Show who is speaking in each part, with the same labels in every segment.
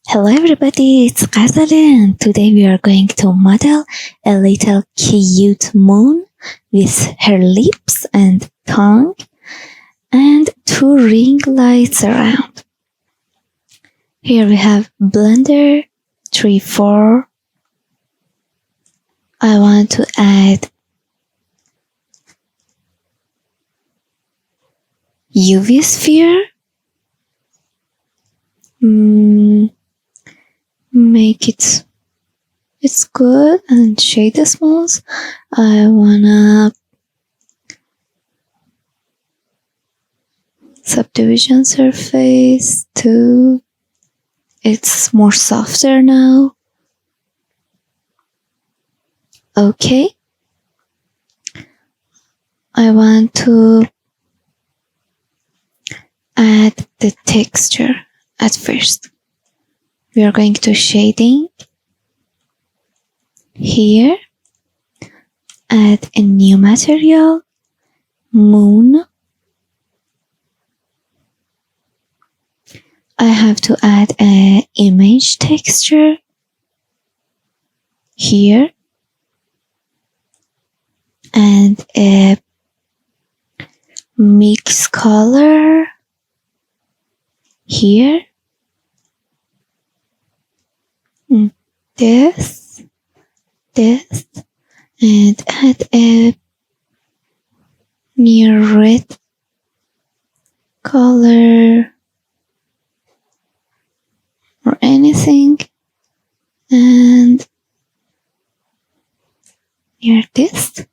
Speaker 1: Hello everybody, it's Ghazale and today we are going to model a little cute moon with her lips and tongue and two ring lights around. Here we have Blender 3.4. I want to add UV sphere. Make it's good and shade the smooth. I wanna subdivision surface too. It's more softer now. Okay. I want to add the texture at first. We are going to shading here, add a new material, moon. I have to add an image texture here and a mix color here. This, and add a near red color or anything, and near this,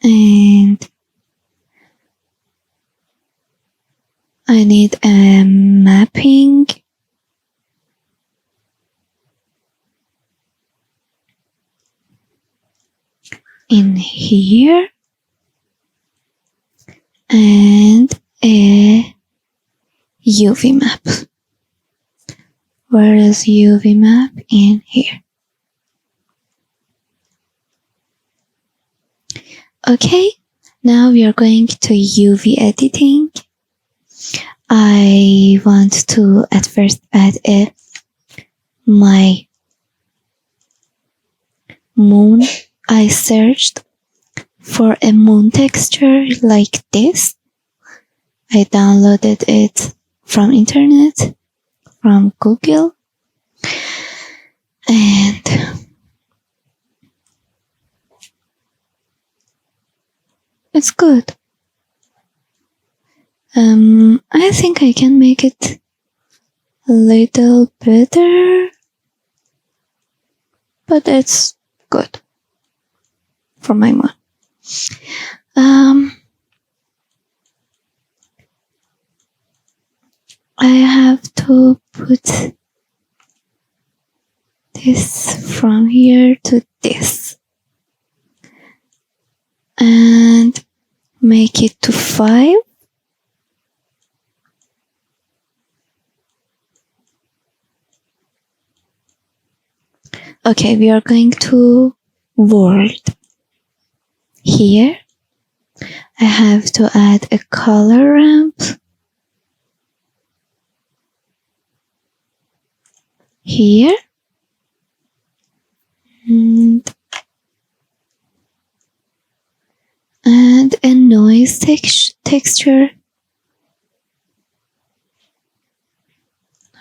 Speaker 1: and I need a mapping in here and a UV map. Where is UV map? In here. Okay, now we are going to UV editing. I want to at first add my moon. I searched for a moon texture like this. I downloaded it from internet, from Google, and it's good. I think I can make it a little better, but it's good for my moon. I have to put this from here to this and make it to 5. Okay, we are going to world. Here, I have to add a color ramp. Here. And a noise texture.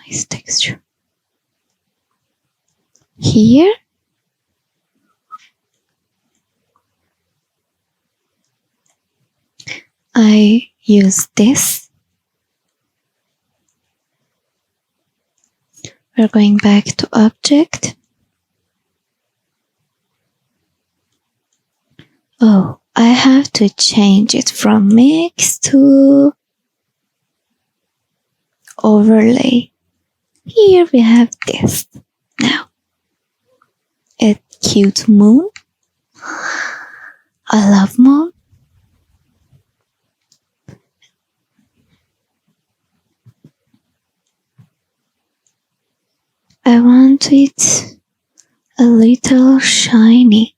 Speaker 1: Noise texture. Here. I use this. We're going back to object. Oh, I have to change it from mix to overlay. Here we have this. Now, a cute moon. I love moon. I want it a little shiny.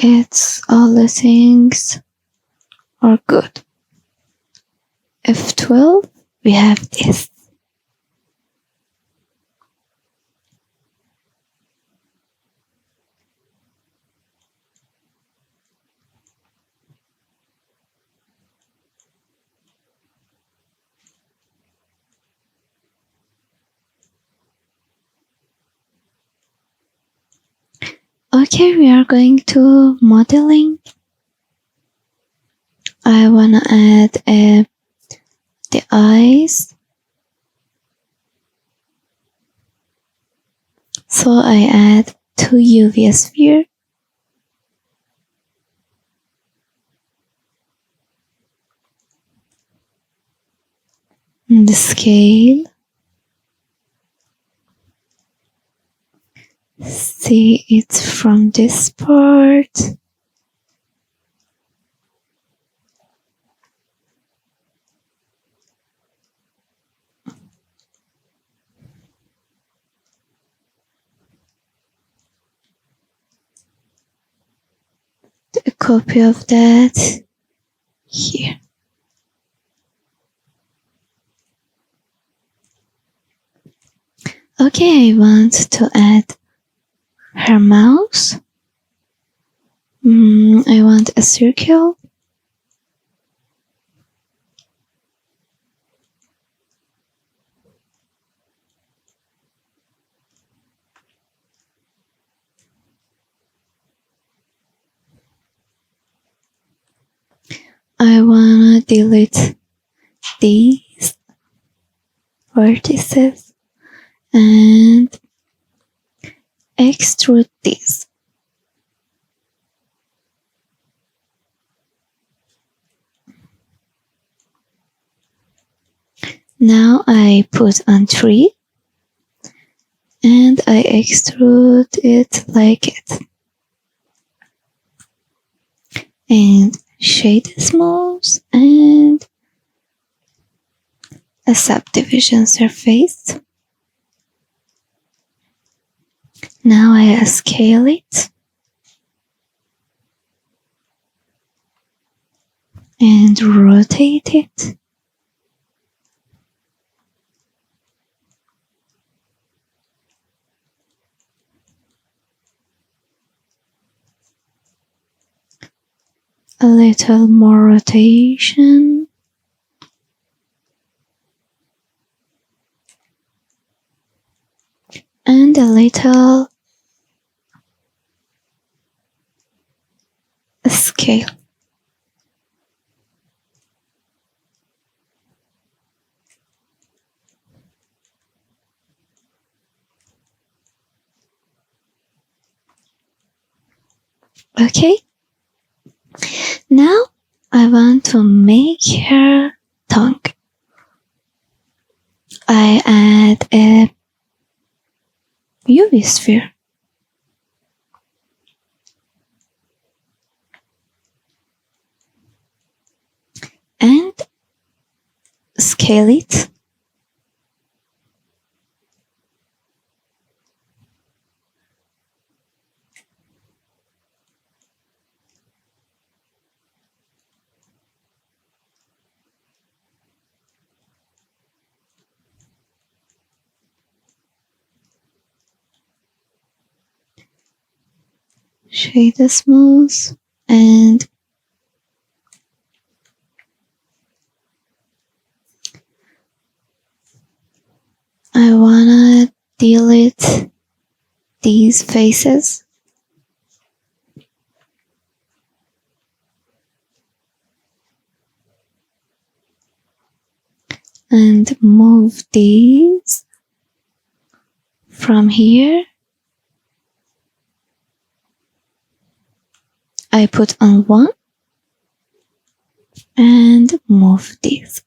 Speaker 1: It's all the things are good. F12, we have this. Okay, we are going to modeling. I wanna add the eyes. So I add 2 UV sphere. The scale. See it from this part. A copy of that here. Okay, I want to add her mouth. I want a circle. I wanna delete these vertices and extrude these. Now I put on 3 and I extrude it like it. And shade smooth and a subdivision surface. Now I scale it and rotate it. A little more rotation. And a little scale. Okay. Now I want to make her tongue. I add a UV sphere. And scale it. Shade smooth and I wanna delete these faces. And move these from here. I put on 1 and move these.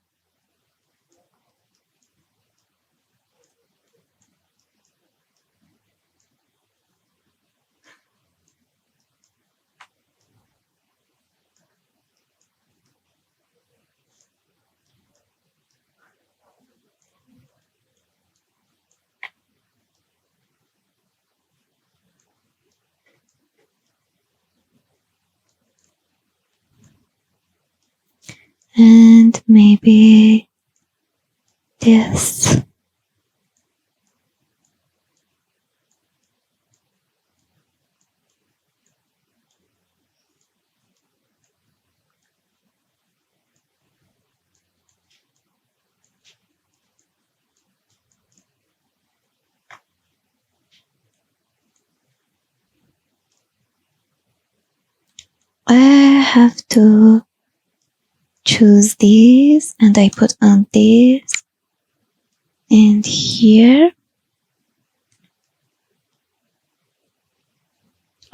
Speaker 1: and maybe this. I have to choose this, and I put on this, and here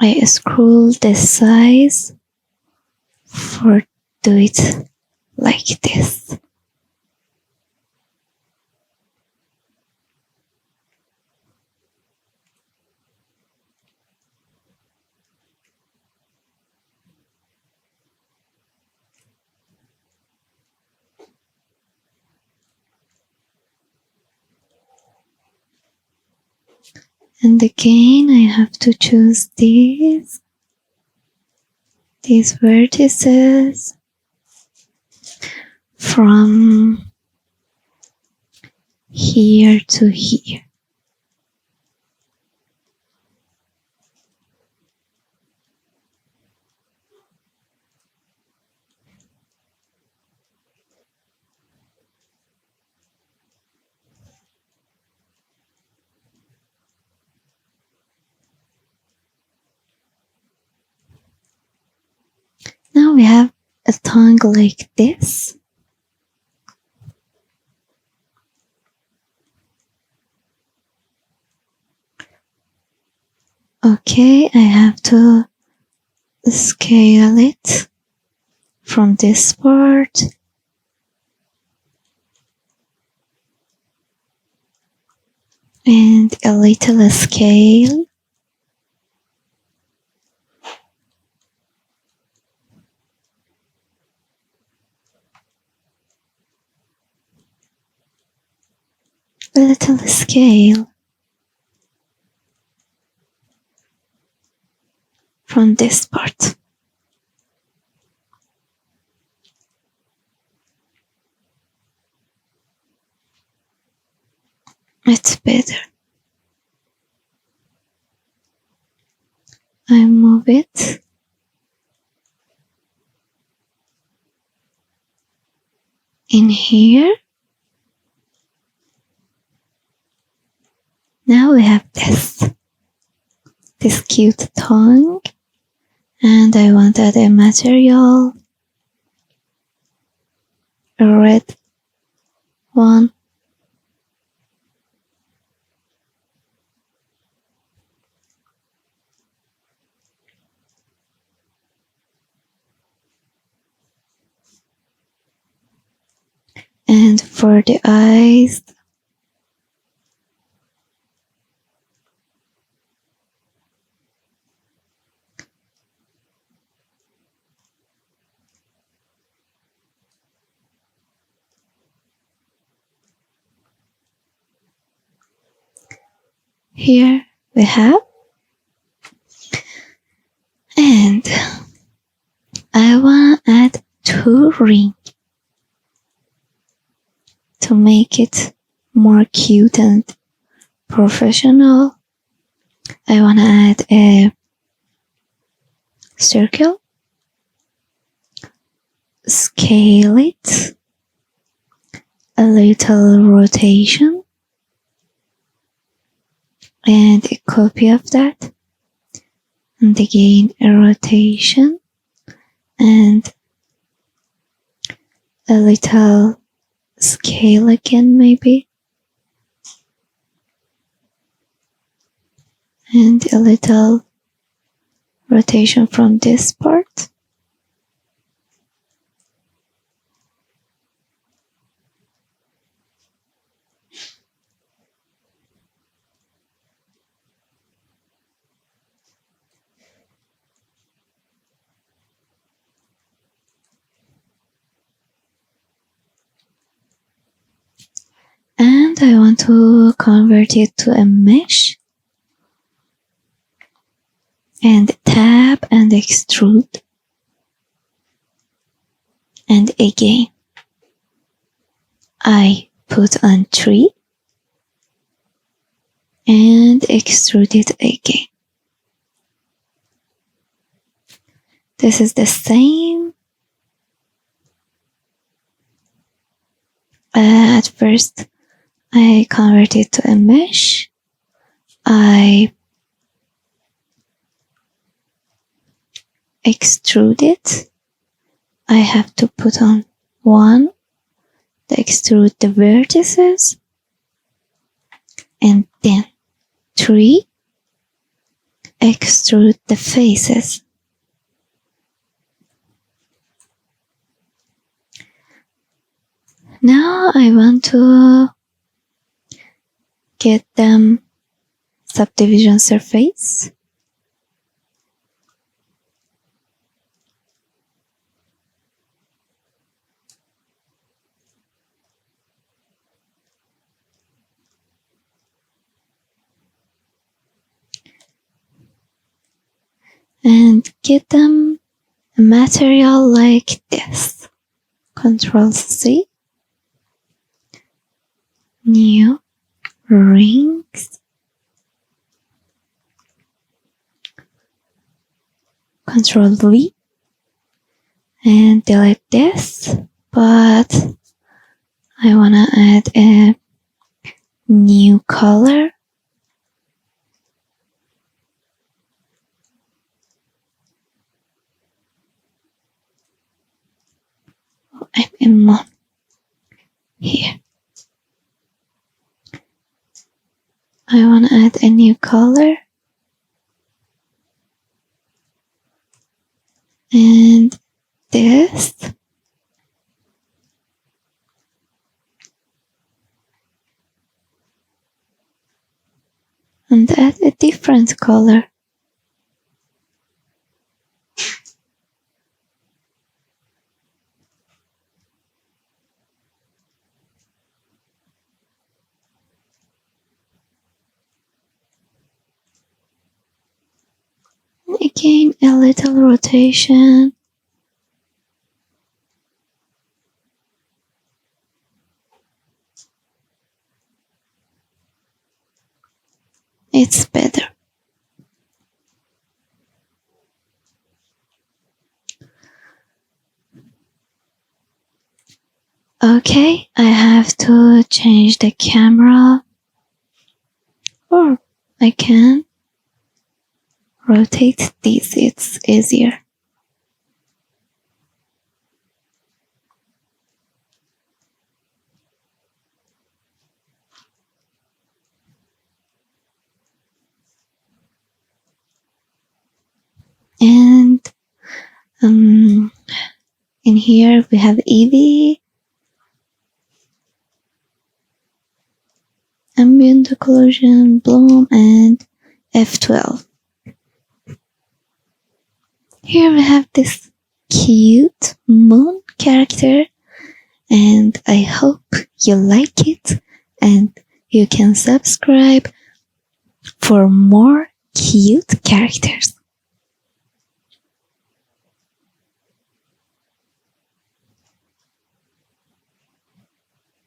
Speaker 1: I scroll the size for do it like this. And again, I have to choose these vertices from here to here. Now we have a tongue like this. Okay, I have to scale it from this part and a little scale. A little scale from this part. It's better. I move it in here. Now we have this cute tongue, and I wanted a material, a red one. And for the eyes, here we have. And I want to add 2 rings to make it more cute and professional. I want to add a circle, scale it, a little rotation, and a copy of that, and again a rotation, and a little scale again maybe, and a little rotation from this part. And I want to convert it to a mesh, and tab and extrude, and again I put on 3 and extrude it again. This is the same. At first, I convert it to a mesh. I extrude it. I have to put on 1 to extrude the vertices, and then 3 extrude the faces. Now I want to get them subdivision surface. And get them a material like this. Control C. New rings. Control V. And delete this. But I want to add a new color. I'm in one here. I want to add a new color. And this. And add a different color. Again, a little rotation. It's better. Okay, I have to change the camera, or I can rotate this, it's easier. And in here we have Eevee, ambient occlusion, bloom, and F12. Here we have this cute moon character, and I hope you like it, and you can subscribe for more cute characters.